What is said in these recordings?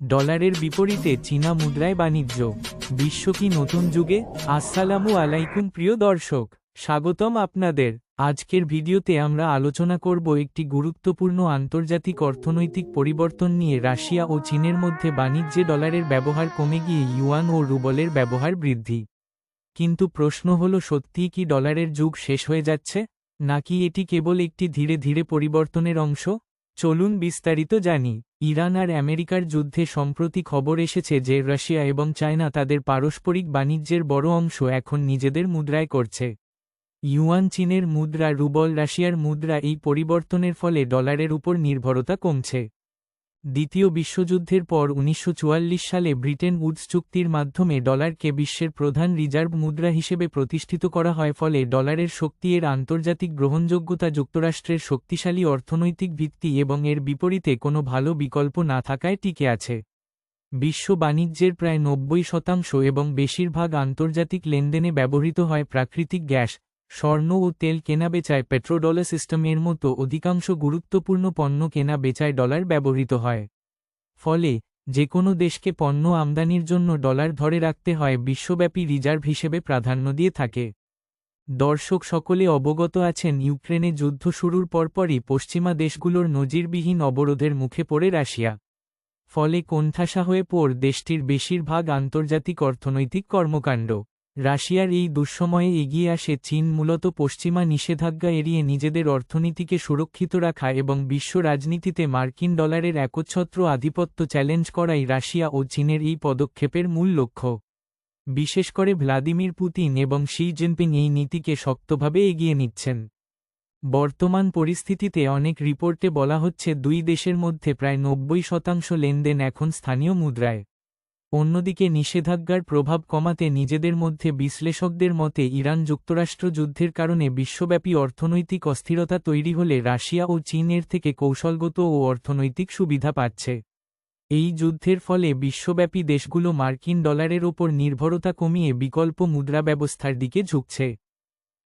ডলারের বিপরীতে চীনা মুদ্রায় বাণিজ্য। বিশ্ব কি নতুন যুগে? আসসালামু আলাইকুম প্রিয় দর্শক, স্বাগতম আপনাদের। আজকের ভিডিওতে আমরা আলোচনা করব একটি গুরুত্বপূর্ণ আন্তর্জাতিক অর্থনৈতিক পরিবর্তন নিয়ে। রাশিয়া ও চীনের মধ্যে বাণিজ্যে ডলারের ব্যবহার কমে গিয়ে ইউয়ান ও রুবলের ব্যবহার বৃদ্ধি। কিন্তু প্রশ্ন হল, সত্যিই কি ডলারের যুগ শেষ হয়ে যাচ্ছে, নাকি এটি কেবল একটি ধীরে ধীরে পরিবর্তনের অংশ? চলুন বিস্তারিত জানি। ইরান আর আমেরিকার যুদ্ধে সম্প্রতি খবর এসেছে যে রাশিয়া এবং চায়না তাদের পারস্পরিক বাণিজ্যের বড় অংশ এখন নিজেদের মুদ্রায় করছে। ইউয়ান চীনের মুদ্রা, রুবল রাশিয়ার মুদ্রা। এই পরিবর্তনের ফলে ডলারের উপর নির্ভরতা কমছে। দ্বিতীয় বিশ্বযুদ্ধের পর 1944 সালে ব্রিটেন উডস চুক্তির মাধ্যমে ডলারকে বিশ্বের প্রধান রিজার্ভ মুদ্রা হিসেবে প্রতিষ্ঠিত করা হয়। ফলে ডলারের শক্তি, এর আন্তর্জাতিক গ্রহণযোগ্যতা, যুক্তরাষ্ট্রের শক্তিশালী অর্থনৈতিক ভিত্তি এবং এর বিপরীতে কোনো ভালো বিকল্প না থাকায় টিকে আছে। বিশ্ব বাণিজ্যের প্রায় 90% এবং বেশিরভাগ আন্তর্জাতিক লেনদেনে ব্যবহৃত হয় প্রাকৃতিক গ্যাস, স্বর্ণ ও তেল কেনাবেচায় পেট্রোডলার সিস্টেম এর মতো অধিকাংশ গুরুত্বপূর্ণ পণ্য কেনা বেচায় ডলার ব্যবহৃত হয়। ফলে যে কোনো দেশকে পণ্য আমদানির জন্য ডলার ধরে রাখতে হয়, বিশ্বব্যাপী রিজার্ভ হিসেবে প্রাধান্য দিয়ে থাকে। দর্শক সকলে অবগত আছেন, ইউক্রেনে যুদ্ধ শুরুর পরপরই পশ্চিমা দেশগুলোর নজিরবিহীন অবরোধের মুখে পড়ে রাশিয়া। ফলে কোণঠাসা হয়ে পড়ে দেশটির বেশিরভাগ আন্তর্জাতিক অর্থনৈতিক কর্মকাণ্ড। রাশিয়ার এই দুঃসময়ে এগিয়ে আসে চীন, মূলত পশ্চিমা নিষেধাজ্ঞা এড়িয়ে নিজেদের অর্থনীতিকে সুরক্ষিত রাখা এবং বিশ্ব রাজনীতিতে মার্কিন ডলারের একচ্ছত্র আধিপত্য চ্যালেঞ্জ করাই রাশিয়া ও চীনের এই পদক্ষেপের মূল লক্ষ্য। বিশেষ করে ভ্লাদিমির পুতিন এবং শি জিনপিং এই নীতিকে শক্তভাবে এগিয়ে নিচ্ছেন। বর্তমান পরিস্থিতিতে অনেক রিপোর্টে বলা হচ্ছে, দুই দেশের মধ্যে প্রায় 90% লেনদেন এখন স্থানীয় মুদ্রায়। অন্যদিকে নিষেধাজ্ঞার প্রভাব কমাতে নিজেদের মধ্যে বিশ্লেষকদের মতে ইরান যুক্তরাষ্ট্র যুদ্ধের কারণে বিশ্বব্যাপী অর্থনৈতিক অস্থিরতা তৈরি হলে রাশিয়া ও চীন এর থেকে কৌশলগত ও অর্থনৈতিক সুবিধা পাচ্ছে। এই যুদ্ধের ফলে বিশ্বব্যাপী দেশগুলো মার্কিন ডলারের ওপর নির্ভরতা কমিয়ে বিকল্প মুদ্রা ব্যবস্থার দিকে ঝুঁকছে।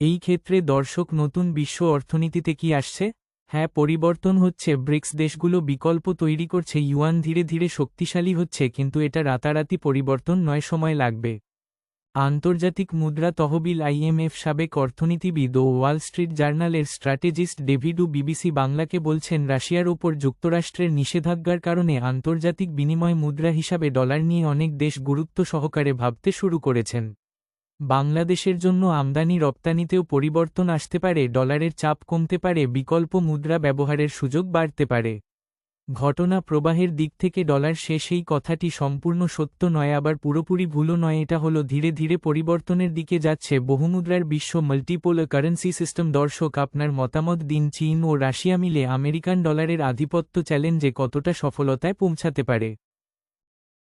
এই ক্ষেত্রে দর্শক, নতুন বিশ্ব অর্থনীতিতে কি আসছে? হ্যাঁ, পরিবর্তন হচ্ছে। ব্রিক্স দেশগুলো বিকল্প তৈরি করছে, ইউয়ান ধীরে ধীরে শক্তিশালী হচ্ছে, কিন্তু এটা রাতারাতি পরিবর্তন নয়, সময় লাগবে। আন্তর্জাতিক মুদ্রা তহবিল IMF সাবেক অর্থনীতিবিদ ও ওয়াল স্ট্রিট জার্নালের স্ট্র্যাটেজিস্ট ডেভিড বিবিসি বাংলাকে বলছেন, রাশিয়ার ওপর যুক্তরাষ্ট্রের নিষেধাজ্ঞার কারণে আন্তর্জাতিক বিনিময় মুদ্রা হিসাবে ডলার নিয়ে অনেক দেশ গুরুত্ব সহকারে ভাবতে শুরু করেছেন। বাংলাদেশের জন্য আমদানি রপ্তানিতেও পরিবর্তন আসতে পারে, ডলারের চাপ কমতে পারে, বিকল্প মুদ্রা ব্যবহারের সুযোগ বাড়তে পারে। ঘটনা প্রবাহের দিক থেকে ডলার শেষ, এই কথাটি সম্পূর্ণ সত্য নয়, আবার পুরোপুরি ভুলও নয়। এটা হলো ধীরে ধীরে পরিবর্তনের দিকে যাচ্ছে বহুমুদ্রার বিশ্ব, মাল্টিপোলার কারেন্সি সিস্টেম। দর্শক, আপনার মতামত দিন, চীন ও রাশিয়া মিলে আমেরিকান ডলারের আধিপত্য চ্যালেঞ্জে কতটা সফলতায় পৌঁছাতে পারে।